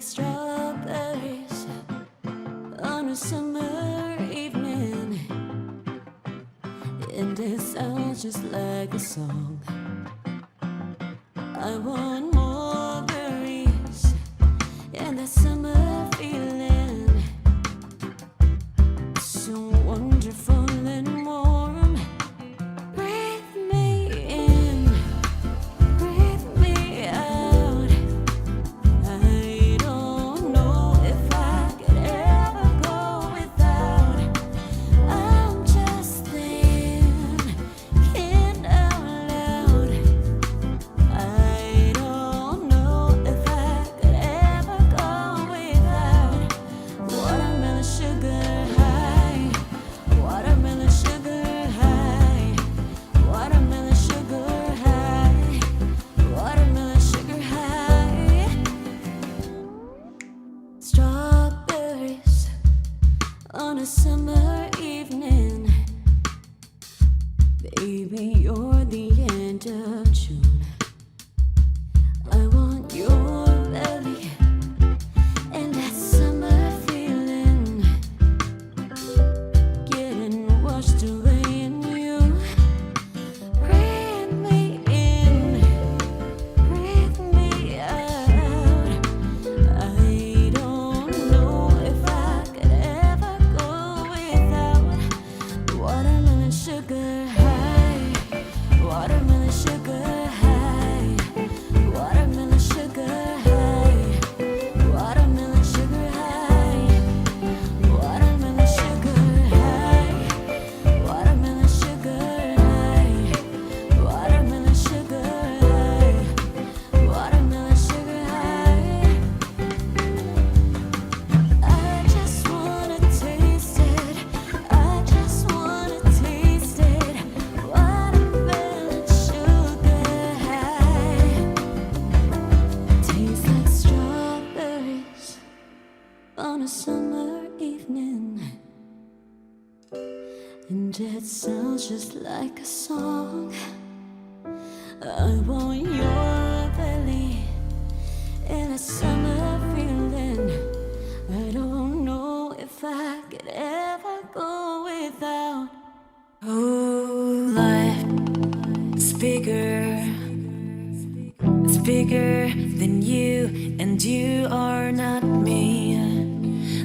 like strawberries on a summer evening, and it sounds just like a song. I want more berries and that summer feeling, so wonderful and warm. Breathe me in, breathe me out. I don't know if I could ever go without. I'm just thinking out loud. I don't know if I could ever go without watermelon sugar high, watermelon sugar high, watermelon sugar high, watermelon sugar high. Strawberries on a summer evening. Baby, you're the end of June. I want your belly and that summer feeling, getting washed away in you. Breathe me in, breathe me out. I don't know if I could ever go without watermelon sugar high, watermelon sugar high, watermelon sugar high, watermelon sugar high, watermelon sugar high, watermelon sugar high, watermelon sugar high, watermelon sugar high. I just wanna taste it, I just wanna taste it. Watermelon sugar high, tastes like strawberries on a summer evening, and it sounds just like a song. I want your belly and a summer feeling. I don't know if I could ever go without. Oh, life is bigger. It's bigger than you, and you are not me.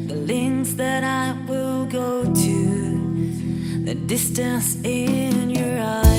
The links that I will go to, the distance in your eyes.